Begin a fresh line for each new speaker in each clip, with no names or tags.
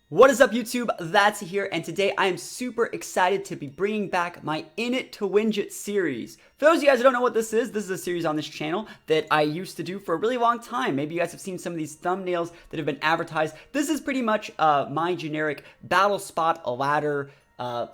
What is up, YouTube? That's here, and today I am super excited to be bringing back my In It to Wingett series. For those of you guys who don't know what this is a series on this channel that I used to do for a really long time. Maybe you guys have seen some of these thumbnails that have been advertised. This is pretty much my generic battle spot ladder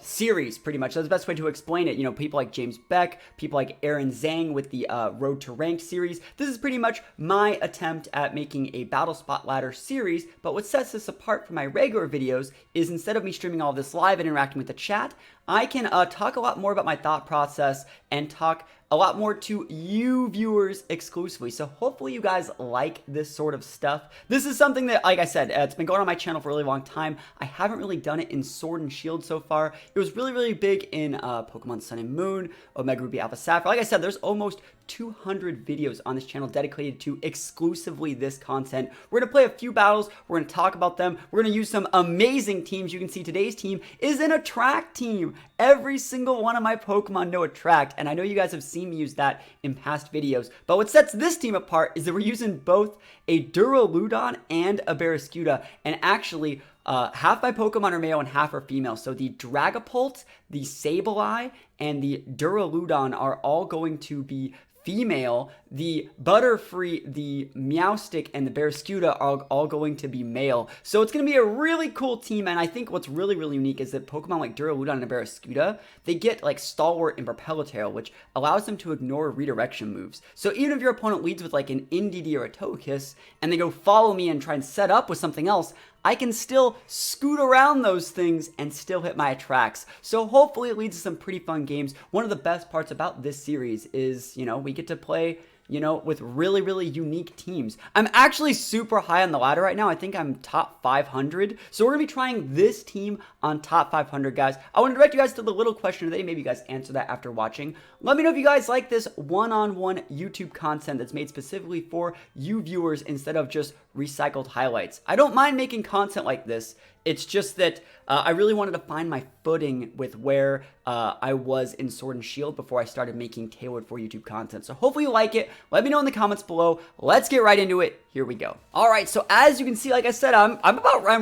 series, pretty much. That's the best way to explain it. You know, people like James Beck, people like Aaron Zhang with the Road to Ranked series. This is pretty much my attempt at making a battle spot ladder series, but what sets this apart from my regular videos is instead of me streaming all of this live and interacting with the chat, I can talk a lot more about my thought process and talk a lot more to you viewers exclusively. So hopefully you guys like this sort of stuff. This is something that, like I said, it's been going on my channel for a really long time. I haven't really done it in Sword and Shield so far. It was really big in Pokemon Sun and Moon, Omega Ruby Alpha Sapphire. Like I said, there's almost 200 videos on this channel dedicated to exclusively this content. We're going to play a few battles. We're going to talk about them. We're going to use some amazing teams. You can see today's team is an Attract team. Every single one of my Pokemon know Attract, and I know you guys have seen me use that in past videos. But what sets this team apart is that we're using both a Duraludon and a Barraskewda, and actually half my Pokemon are male and half are female. So the Dragapult, the Sableye, and the Duraludon are all going to be female. The Butterfree, the Meowstic, and the Barraskewda are all going to be male. So it's going to be a really cool team, and I think what's really unique is that Pokemon like Duraludon and Barraskewda, they get like Stalwart and Propeller Tail, which allows them to ignore redirection moves. So even if your opponent leads with like an Indeedee or a Togekiss, and they go follow me and try and set up with something else, I can still scoot around those things and still hit my Attracts. So hopefully it leads to some pretty fun games. One of the best parts about this series is, you know, we get to play, you know, with really unique teams. I'm actually super high on the ladder right now. I think I'm top 500. So we're going to be trying this team on top 500, guys. I want to direct you guys to the little question today. Maybe you guys answer that after watching. Let me know if you guys like this one-on-one YouTube content that's made specifically for you viewers instead of just recycled highlights. I don't mind making content like this. It's just that I really wanted to find my footing with where I was in Sword and Shield before I started making tailored for YouTube content. So hopefully you like it. Let me know in the comments below. Let's get right into it. Here we go. All right, so as you can see, like I said, I'm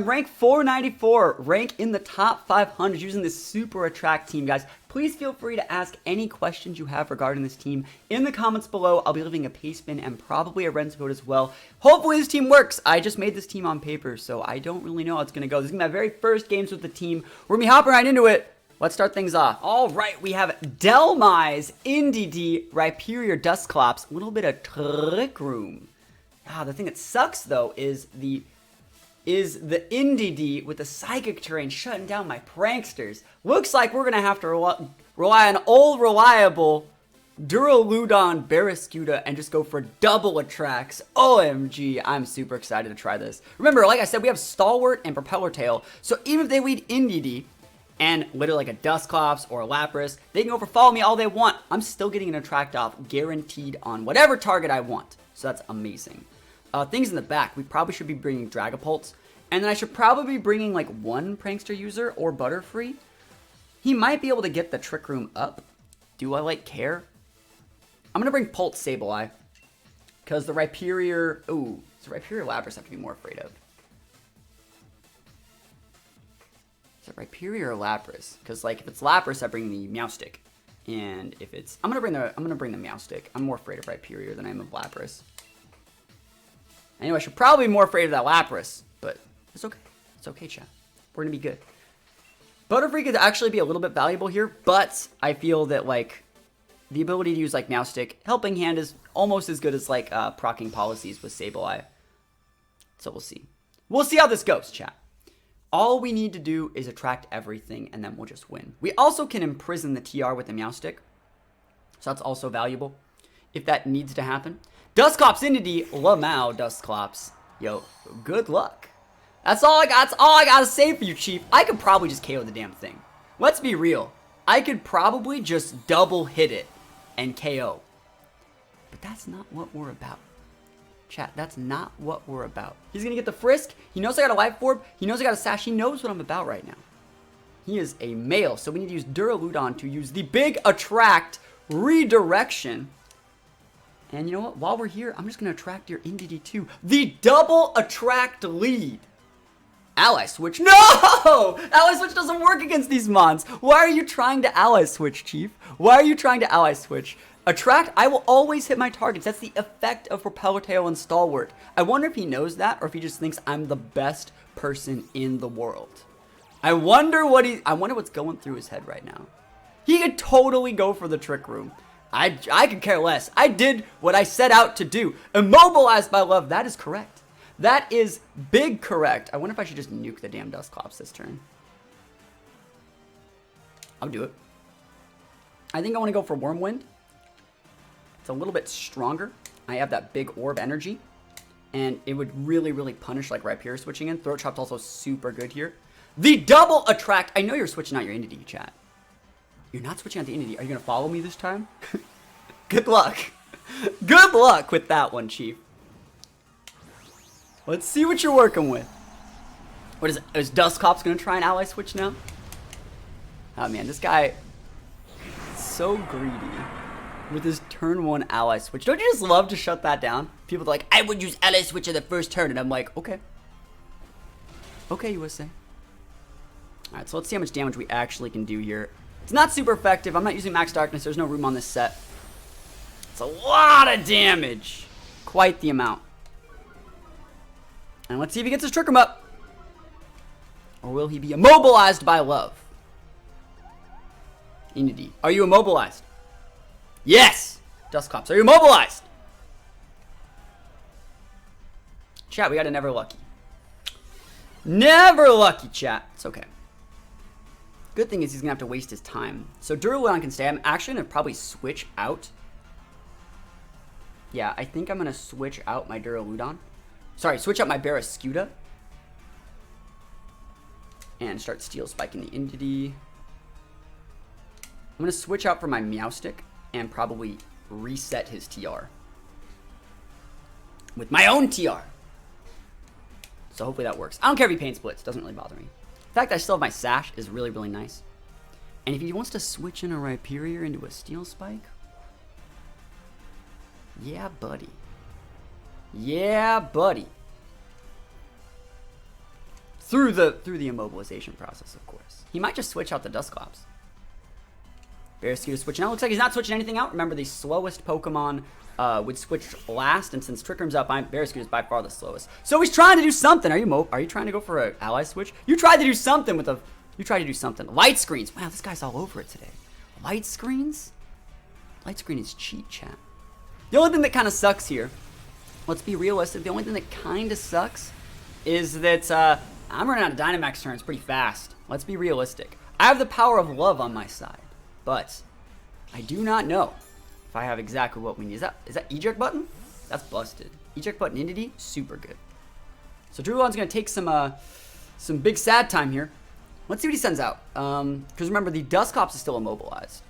rank 494, rank in the top 500 using this super Attract team, guys. Please feel free to ask any questions you have regarding this team in the comments below. I'll be leaving a paste spin and probably a Ren's code as well. Hopefully this team works. I just made this team on paper, so I don't really know how it's going to go. This is going to be my very first games with the team. We're going to be hopping right into it. Let's start things off. All right, we have Delmise, Indeedee, Rhyperior, Dusclops, a little bit of Trick Room. The thing that sucks, though, is the Indeedee with the Psychic Terrain shutting down my Pranksters. Looks like we're going to have to rely on old, reliable Duraludon, Barraskewda, and just go for double Attracts. OMG, I'm super excited to try this. Remember, like I said, we have Stalwart and Propeller Tail, so even if they lead Indeedee, and literally like a Dusclops or a Lapras, they can go for follow me all they want. I'm still getting an Attract off guaranteed on whatever target I want. So that's amazing. Things in the back, we probably should be bringing Dragapult. And then I should probably be bringing like one Prankster user or Butterfree. He might be able to get the Trick Room up. Do I like care? I'm going to bring Pult Sableye. Because the Rhyperior... Ooh, does the Rhyperior Lapras have to be more afraid of? Is it Rhyperior or Lapras? Because like if it's Lapras, I bring the Meowstic. And if it's... I'm going to bring the Meowstic. I'm more afraid of Rhyperior than I am of Lapras. Anyway, I should probably be more afraid of that Lapras, but it's okay. It's okay, chat. We're going to be good. Butterfree could actually be a little bit valuable here, but I feel that, like, the ability to use, like, Meowstic, Helping Hand is almost as good as, like, proccing policies with Sableye. So we'll see. We'll see how this goes, chat. All we need to do is attract everything, and then we'll just win. We also can imprison the TR with the Meowstic, so that's also valuable if that needs to happen. Dusclops, Indeedee, Lamau, Dusclops. Yo, good luck. That's all I got. That's all I gotta say for you, Chief. I could probably just KO the damn thing. Let's be real. I could probably just double hit it and KO. But that's not what we're about. Chat, that's not what we're about. He's gonna get the Frisk. He knows I got a Life Orb. He knows I got a Sash. He knows what I'm about right now. He is a male, so we need to use Duraludon to use the big Attract redirection. And you know what? While we're here, I'm just going to attract your Indeedee too. The double Attract lead. Ally switch. No! Ally switch doesn't work against these mons. Why are you trying to ally switch, Chief? Why are you trying to ally switch? Attract, I will always hit my targets. That's the effect of Propeller Tail and Stalwart. I wonder if he knows that or if he just thinks I'm the best person in the world. I wonder what's going through his head right now. He could totally go for the Trick Room. I could care less. I did what I set out to do. Immobilized by love. That is correct. That is big correct. I wonder if I should just nuke the damn Dusclops this turn. I'll do it. I think I want to go for Wormwind. It's a little bit stronger. I have that big orb energy. And it would really, really punish like Rhyperior switching in. Throat Chop's also super good here. The double attract. I know you're switching out your entity, chat. You're not switching out the entity. Are you going to follow me this time? Good luck. Good luck with that one, Chief. Let's see what you're working with. What is it? Is Dusclops going to try an ally switch now? Oh, man. This guy is so greedy with his turn 1 ally switch. Don't you just love to shut that down? People are like, I would use ally switch in the first turn. And I'm like, okay. Okay, USA. Alright, so let's see how much damage we actually can do here. It's not super effective. I'm not using Max Darkness. There's no room on this set. It's a lot of damage. Quite the amount. And let's see if he gets his Trick Room up. Or will he be immobilized by love? Entity, are you immobilized? Yes! Dusclops, are you immobilized? Chat, we got a never lucky. Never lucky, chat. It's okay. Good thing is he's going to have to waste his time. So Duraludon can stay. I'm actually going to probably switch out. Yeah, I think I'm going to switch out my Duraludon. Sorry, switch out my Barrascuda. And start Steel Spiking the Entity. I'm going to switch out for my Meowstic and probably reset his TR. With my own TR. So hopefully that works. I don't care if he pain splits. Doesn't really bother me. The fact that I still have my Sash is really, really nice. And if he wants to switch in a Rhyperior into a Steel Spike. Yeah, buddy. Yeah, buddy. Through the immobilization process, of course. He might just switch out the Dusclops. Barrascuda switching out. Looks like he's not switching anything out. Remember, the slowest Pokemon would switch last, and since Trick Room's up, Barrascuda is by far the slowest. So he's trying to do something. Are you trying to go for an ally switch? You tried to do something with a. You tried to do something. Light screens. Wow, this guy's all over it today. Light screens. Light screen is cheat, chat. The only thing that kind of sucks here. Let's be realistic. The only thing that kind of sucks is that I'm running out of Dynamax turns pretty fast. Let's be realistic. I have the power of love on my side. But I do not know if I have exactly what we need. Is that eject button? That's busted. Eject button entity, super good. So Duraludon's gonna take some big sad time here. Let's see what he sends out. Because remember, the Dusclops is still immobilized.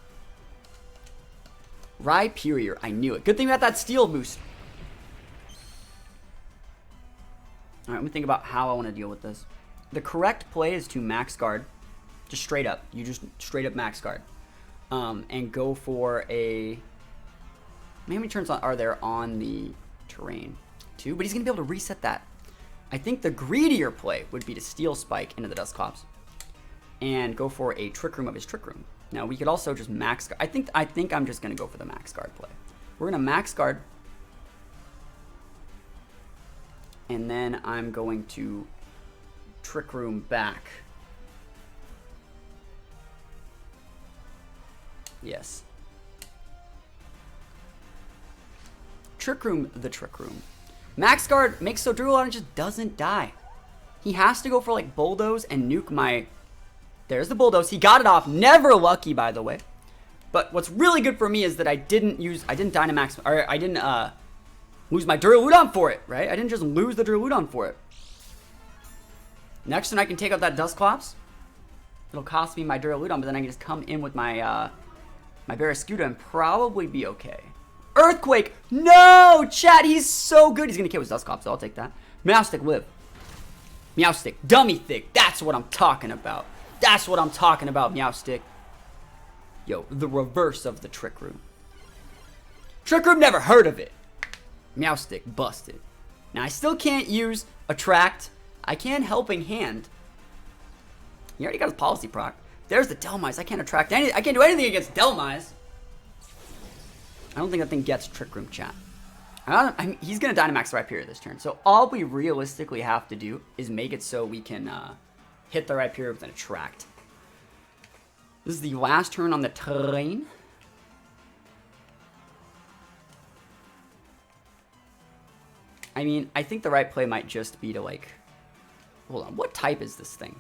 Rhyperior, I knew it. Good thing we got that steel boost. All right, let me think about how I want to deal with this. The correct play is to max guard, just straight up. You just straight up max guard. And go for a... How many turns are there on the terrain? 2, but he's going to be able to reset that. I think the greedier play would be to Steel Spike into the Dusclops and go for a Trick Room of his Trick Room. Now, we could also just max guard. I think I'm just going to go for the max guard play. We're going to max guard. And then I'm going to Trick Room back. Yes. Trick Room, the Trick Room. Max Guard makes so Duraludon just doesn't die. He has to go for like Bulldoze and nuke my... There's the Bulldoze. He got it off. Never lucky, by the way. But what's really good for me is that I didn't Dynamax... Or I didn't lose my Duraludon for it, right? I didn't just lose the Duraludon for it. Next turn I can take out that Dusclops. It'll cost me my Duraludon, but then I can just come in with my... my Barrascuda and probably be okay. Earthquake! No! Chat, he's so good. He's going to kill his Dusclops, so I'll take that. Meowstic, live. Meowstic, dummy thick. That's what I'm talking about. That's what I'm talking about, Meowstic. Yo, the reverse of the Trick Room. Trick Room, never heard of it. Meowstic, busted. Now, I still can't use Attract I can Helping Hand. He already got his policy proc. There's the Delmise. I can't attract any. I can't do anything against Delmise. I don't think that thing gets Trick Room, chat. He's going to Dynamax the Rhyperior this turn. So all we realistically have to do is make it so we can hit the Rhyperior with an Attract. This is the last turn on the terrain. I mean, I think the right play might just be to, like... Hold on, what type is this thing?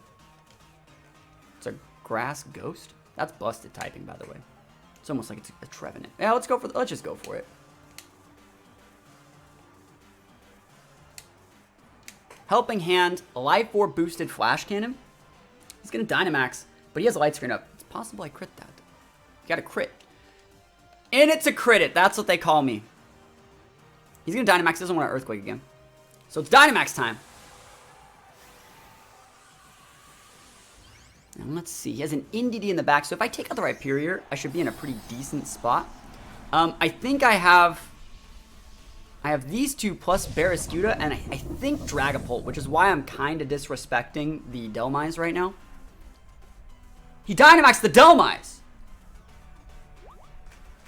It's a Grass Ghost? That's busted typing, by the way. It's almost like it's a Trevenant. Yeah, let's just go for it. Helping Hand, a Life Orb boosted Flash Cannon. He's gonna Dynamax, but he has a Light Screen up. It's possible I crit that. You got a crit. And it's a crit it. That's what they call me. He's gonna Dynamax. Doesn't want to Earthquake again. So it's Dynamax time. And let's see. He has an NDD in the back. So if I take out the Rhyperior, I should be in a pretty decent spot. I think I have these two plus Barraskewda, and I think Dragapult, which is why I'm kind of disrespecting the Delmise right now. He Dynamaxed the Delmise!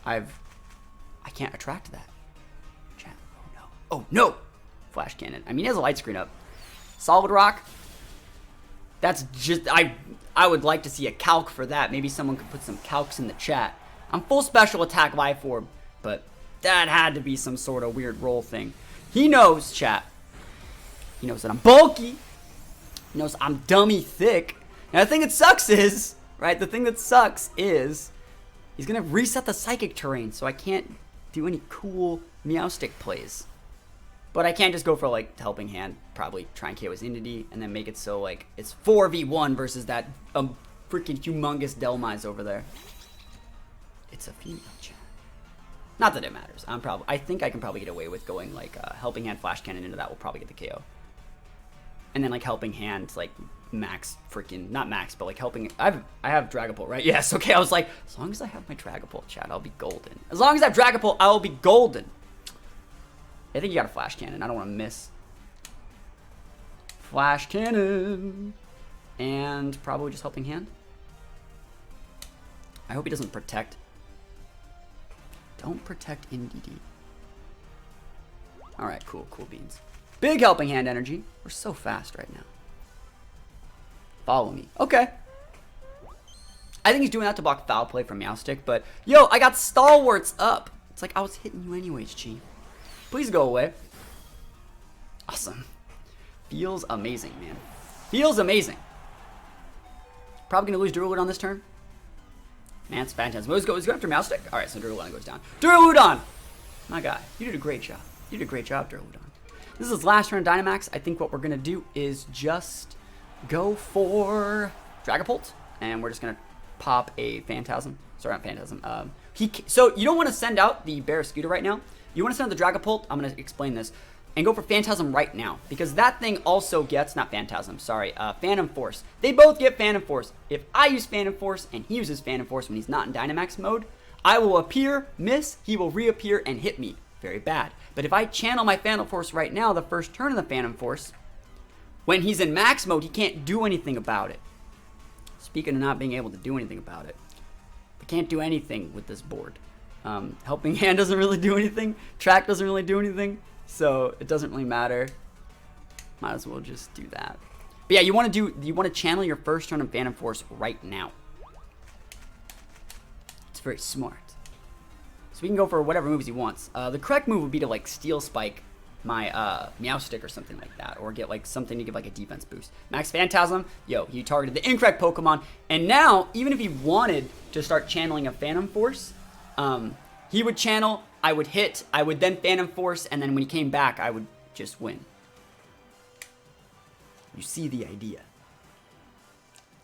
I can't attract that. Chat. Oh no. Oh no! Flash Cannon. I mean, he has a Light Screen up. Solid Rock. That's just... I would like to see a calc for that. Maybe someone could put some calcs in the chat. I'm full Special Attack Life Orb, but that had to be some sort of weird roll thing. He knows, chat. He knows that I'm bulky. He knows I'm dummy thick. And the thing that sucks is, right, the thing that sucks is he's going to reset the Psychic terrain, so I can't do any cool Meowstic plays. But I can't just go for, like, Helping Hand, probably try and KO his Entity, and then make it so, like, it's 4v1 versus that freaking humongous Delmise over there. It's a female, chat. Not that it matters. I think I can probably get away with going, like, Helping Hand, Flash Cannon into that will probably get the KO. And then, like, Helping Hand, like, max freaking, not max, but, like, helping, I have Dragapult, right? Yes, okay, I was like, as long as I have my Dragapult, chat, I'll be golden. As long as I have Dragapult, I will be golden. I think you got a Flash Cannon. I don't want to miss. Flash Cannon. And probably just Helping Hand. I hope he doesn't protect. Don't protect NDD. Alright, cool beans. Big Helping Hand energy. We're so fast right now. Follow me. Okay. I think he's doing that to block Foul Play from Meowstic, but yo, I got Stalwarts up. It's like I was hitting you anyways, Chief. Please go away. Awesome. Feels amazing, man. Feels amazing. Probably gonna lose Duraludon on this turn. Man, it's Phantasm. Let's go after Meowstic. Alright, so Duraludon goes down. Duraludon! My guy, you did a great job. You did a great job, Duraludon. This is his last turn of Dynamax. I think what we're gonna do is just go for Dragapult, and we're just gonna pop a Phantasm. Sorry, not Phantasm. So you don't want to send out the Barraskewda right now. You want to send out the Dragapult. I'm gonna explain this, and go for Phantasm right now because that thing also gets Phantom Force. They both get Phantom Force. If I use Phantom Force and he uses Phantom Force when he's not in Dynamax mode, I will appear, miss, he will reappear and hit me. Very bad. But if I channel my Phantom Force right now, the first turn of the Phantom Force, when he's in max mode, he can't do anything about it. Speaking of not being able to do anything about it, I can't do anything with this board. Helping Hand doesn't really do anything. Track doesn't really do anything. So it doesn't really matter. Might as well just do that. But yeah, you want to channel your first turn of Phantom Force right now. It's very smart. So we can go for whatever moves he wants. The correct move would be to like Steel Spike my Meowstic or something like that, or get like something to give like a defense boost. Max Phantasm, yo, he targeted the incorrect Pokemon, and now even if he wanted to start channeling a Phantom Force, he would channel, I would hit, I would then Phantom Force, and then when he came back, I would just win. You see the idea.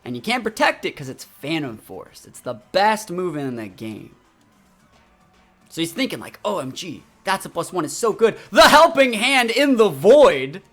And you can't protect it because it's Phantom Force. It's the best move in the game. So he's thinking like, OMG, that's a +1 is so good. The Helping Hand in the Void.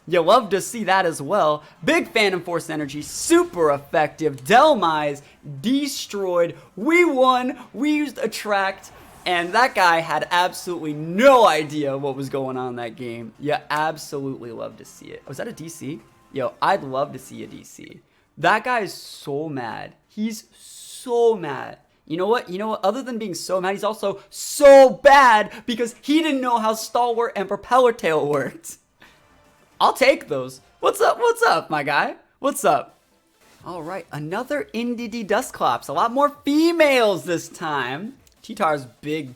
You love to see that as well. Big Phantom Force energy, super effective. Delmise destroyed. We won. We used Attract. And that guy had absolutely no idea what was going on in that game. You absolutely love to see it. Was that a DC? Yo, I'd love to see a DC. That guy is so mad. He's so mad. You know what? Other than being so mad, he's also so bad because he didn't know how Stalwart and Propeller Tail worked. I'll take those. What's up, my guy? What's up? All right, another NDD Dusclops. A lot more females this time. T-Tar's big,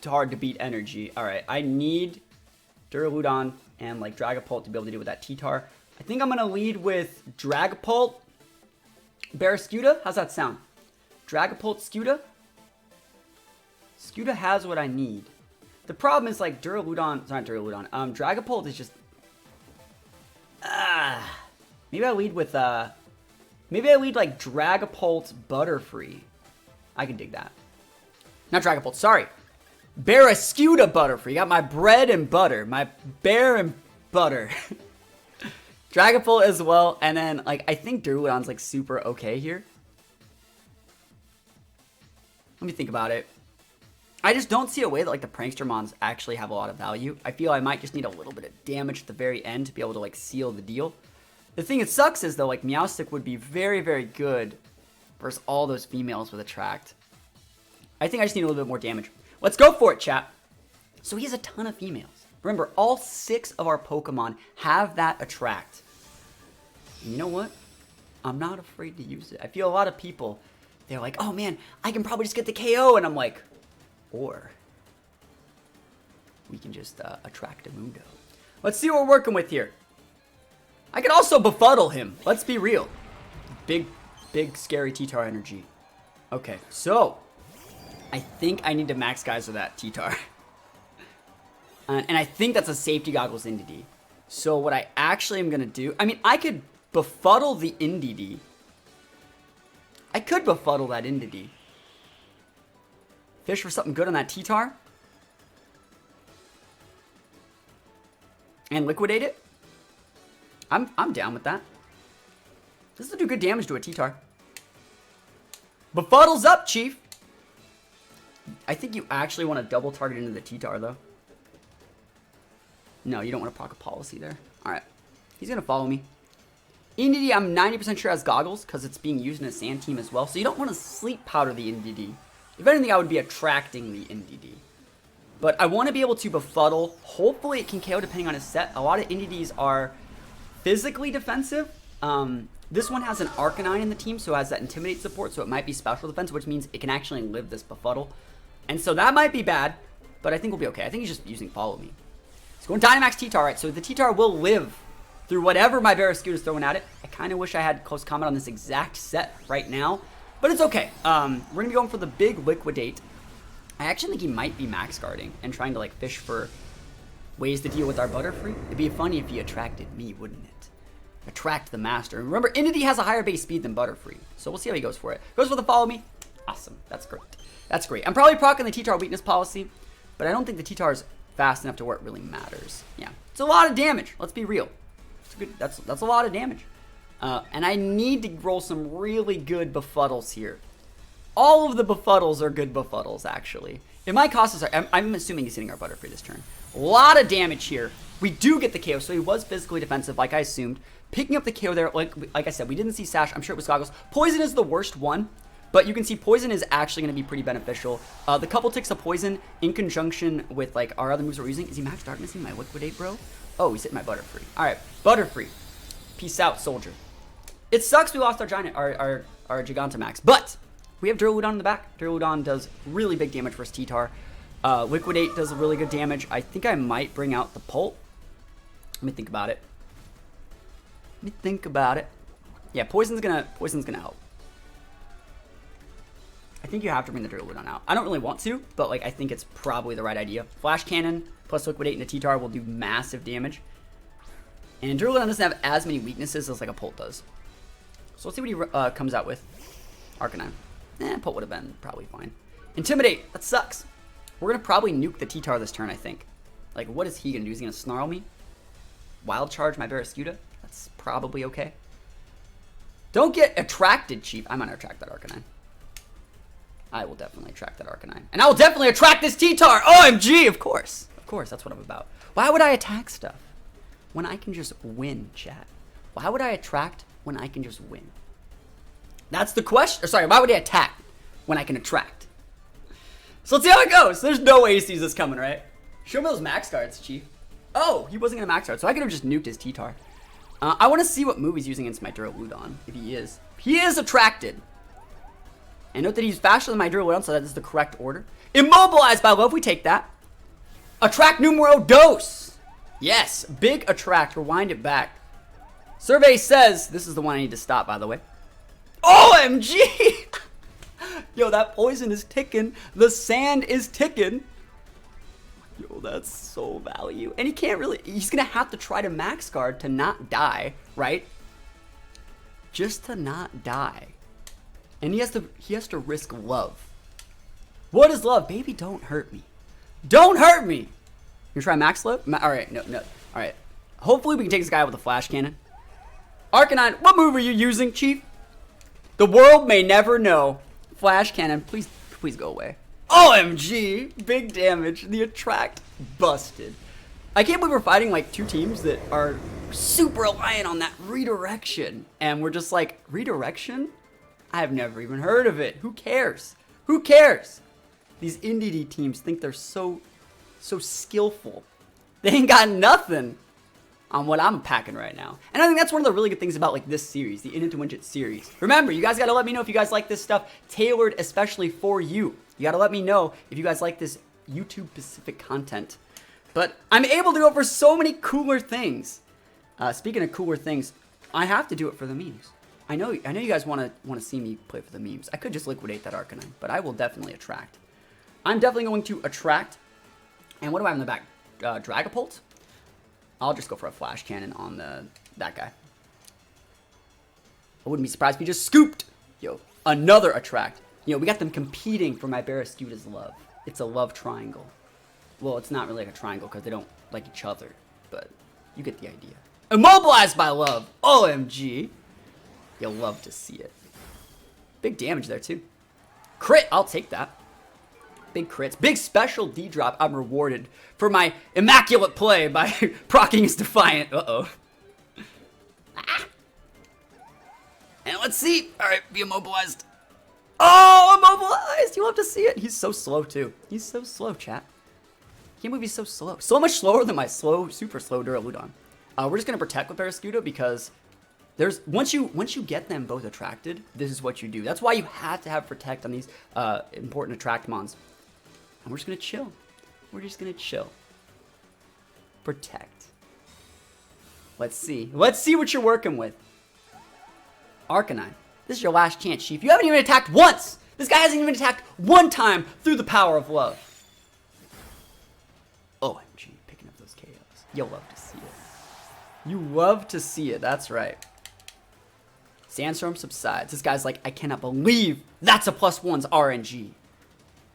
hard to beat energy. All right, I need Duraludon and like Dragapult to be able to deal with that T-Tar. I think I'm gonna lead with Dragapult, Barraskewda. How's that sound? Dragapult, Scuda. Scuda has what I need. The problem is like Duraludon, sorry, not Duraludon. Dragapult is just. Maybe I lead with like Dragapult, Butterfree. I can dig that. Not Dragapult, sorry. Barraskewda Butterfree. Got my bread and butter. My bear and butter. Dragapult as well. And then, like, I think Duraludon's, like, super okay here. Let me think about it. I just don't see a way that, like, the Prankster Mons actually have a lot of value. I feel I might just need a little bit of damage at the very end to be able to, like, seal the deal. The thing that sucks is, though, like, Meowstic would be very, very good versus all those females with Attract. I think I just need a little bit more damage. Let's go for it, chat. So he has a ton of females. Remember, all 6 of our Pokemon have that Attract. And you know what? I'm not afraid to use it. I feel a lot of people, they're like, oh man, I can probably just get the KO. And I'm like, or we can just attract a Mundo. Let's see what we're working with here. I can also befuddle him. Let's be real. Big, scary T-Tar energy. Okay, so I think I need to max guys with that T-Tar. And I think that's a safety goggles NDD. So what I actually am going to do, I mean, I could befuddle the NDD. I could befuddle that NDD. Fish for something good on that T-Tar. And liquidate it. I'm down with that. This will do good damage to a T-Tar. Befuddle's up, Chief. I think you actually want to double target into the T-Tar, though. No, you don't want to proc a policy there. Alright. He's going to follow me. NDD, I'm 90% sure has goggles, because it's being used in a sand team as well. So you don't want to sleep powder the NDD. If anything, I would be attracting the NDD. But I want to be able to befuddle. Hopefully it can KO depending on his set. A lot of NDDs are physically defensive. This one has an Arcanine in the team, so it has that Intimidate support, so it might be special defense, which means it can actually live this befuddle. And so that might be bad, but I think we'll be okay. I think he's just using Follow Me. He's going Dynamax T-Tar, right? So the T-Tar will live through whatever my Barraskewda is throwing at it. I kind of wish I had close comment on this exact set right now, but it's okay. We're going to be going for the big Liquidate. I actually think he might be max guarding and trying to like fish for ways to deal with our Butterfree. It'd be funny if he attracted me, wouldn't it? Attract the master. And remember, Entity has a higher base speed than Butterfree, so we'll see how he goes for it. Goes for the Follow Me. Awesome. That's great. That's great. I'm probably proccing the T-Tar weakness policy, but I don't think the T-Tar is fast enough to where it really matters. Yeah, it's a lot of damage. Let's be real. It's good. That's a lot of damage. And I need to roll some really good befuddles here. All of the befuddles are good befuddles, actually. It might cost us. I'm assuming he's hitting our Butterfree this turn. A lot of damage here. We do get the KO, so he was physically defensive, like I assumed. Picking up the KO there, like I said, we didn't see Sash. I'm sure it was Goggles. Poison is the worst one, but you can see Poison is actually going to be pretty beneficial. The couple ticks of Poison in conjunction with like our other moves we're using. Is he Max Darknessing my Liquidate, bro? Oh, he's hitting my Butterfree. All right, Butterfree. Peace out, soldier. It sucks we lost our Gigantamax, but we have Duraludon in the back. Duraludon does really big damage versus T-Tar. Liquidate does really good damage. I think I might bring out the Pult. Let me think about it. Yeah, Poison's gonna help. I think you have to bring the Duraludon out. I don't really want to, but like I think it's probably the right idea. Flash Cannon plus Liquidate into T-Tar will do massive damage. And Duraludon doesn't have as many weaknesses as like a Pult does. So let's see what he comes out with. Arcanine. Pult would have been probably fine. Intimidate. That sucks. We're going to probably nuke the T-Tar this turn, I think. Like, what is he going to do? He's going to Snarl me? Wild Charge my Barraskewda? That's probably okay. Don't get attracted, Chief. I'm going to attract that Arcanine. I will definitely attract that Arcanine. And I will definitely attract this T-Tar! OMG! Of course. Of course, that's what I'm about. Why would I attack stuff when I can just win, chat? Why would I attract when I can just win? That's the question. Or sorry, why would I attack when I can attract? So let's see how it goes. There's no way he sees this coming, right? Show me those max cards, Chief. Oh, he wasn't going to max card, so I could have just nuked his T-Tar. I want to see what move he's using against my Duraludon, if he is. He is attracted. And note that he's faster than my Duraludon, so that is the correct order. Immobilized by love, we take that. Attract numero dos. Yes, big attract, rewind it back. Survey says, this is the one I need to stop, by the way. OMG! Yo, that poison is ticking. The sand is ticking. Yo, that's so value. And he can't really, he's gonna have to try to max guard to not die, right? Just to not die. And he has to risk love. What is love? Baby, don't hurt me. Don't hurt me! You try max love? Alright, no. Alright. Hopefully we can take this guy with a flash cannon. Arcanine, what move are you using, Chief? The world may never know. Flash cannon, please go away. OMG! Big damage. The attract busted. I can't believe we're fighting like two teams that are super reliant on that redirection. And we're just like, redirection? I've never even heard of it. Who cares? Who cares? These indie teams think they're so skillful. They ain't got nothing on what I'm packing right now. And I think that's one of the really good things about like this series, the In It to Win It series. Remember, you guys gotta let me know if you guys like this stuff tailored especially for you. You gotta let me know if you guys like this YouTube specific content. But I'm able to go for so many cooler things. Speaking of cooler things, I have to do it for the memes. I know you guys want to see me play for the memes. I could just liquidate that Arcanine, but I will definitely attract. I'm definitely going to attract. And what do I have in the back? Dragapult? I'll just go for a flash cannon on that guy. I wouldn't be surprised if he just scooped. Yo, another attract. You know, we got them competing for my Barraskewda's love. It's a love triangle. Well, it's not really like a triangle because they don't like each other, but you get the idea. Immobilized by love. OMG. You'll love to see it. Big damage there too. Crit, I'll take that. Big crits. Big special D drop. I'm rewarded for my immaculate play by proccing his Defiant. Uh-oh. Ah. And let's see. All right, be immobilized. Oh, immobilized. You'll have to see it. He's so slow too. He's so slow, chat. Can't believe he's so slow. So much slower than my super slow Duraludon. We're just gonna protect with Barraskewda because there's once you get them both attracted, this is what you do. That's why you have to have protect on these important attract mons. And we're just gonna chill. We're just gonna chill. Protect. Let's see. Let's see what you're working with. Arcanine. This is your last chance, Chief. You haven't even attacked once! This guy hasn't even attacked one time through the power of love. OMG, picking up those KOs. You'll love to see it. You love to see it, that's right. Sandstorm subsides. This guy's like, I cannot believe that's a +1's RNG.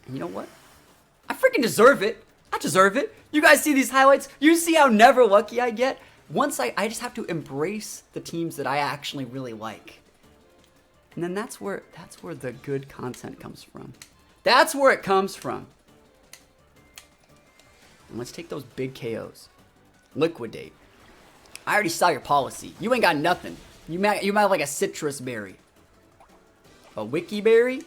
And you know what? I freaking deserve it. I deserve it. You guys see these highlights? You see how never lucky I get? Once I just have to embrace the teams that I actually really like. And then that's where the good content comes from. That's where it comes from. And let's take those big KOs. Liquidate. I already saw your policy. You ain't got nothing. You might have like a citrus berry. A wiki berry?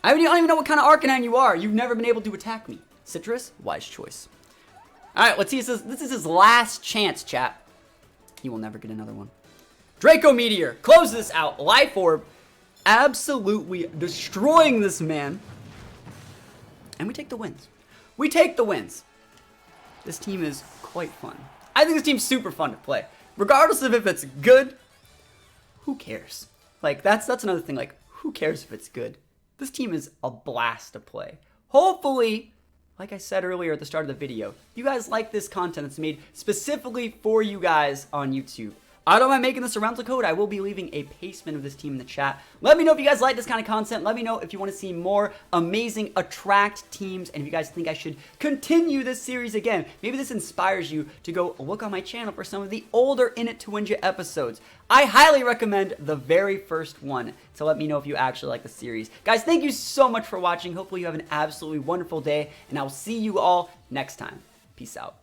I don't even know what kind of Arcanine you are. You've never been able to attack me. Citrus? Wise choice. Alright, let's see. This is his last chance, chat. He will never get another one. Draco Meteor. Close this out. Life Orb. Absolutely destroying this man. And we take the wins. We take the wins. This team is quite fun. I think this team's super fun to play. Regardless of if it's good, who cares? Like, that's another thing. Like, who cares if it's good? This team is a blast to play. Hopefully, like I said earlier at the start of the video, you guys like this content that's made specifically for you guys on YouTube. I don't mind making this a rental code. I will be leaving a payment of this team in the chat. Let me know if you guys like this kind of content. Let me know if you want to see more amazing attract teams and if you guys think I should continue this series again. Maybe this inspires you to go look on my channel for some of the older In It to Win It episodes. I highly recommend the very first one. So let me know if you actually like the series. Guys, thank you so much for watching. Hopefully you have an absolutely wonderful day and I will see you all next time. Peace out.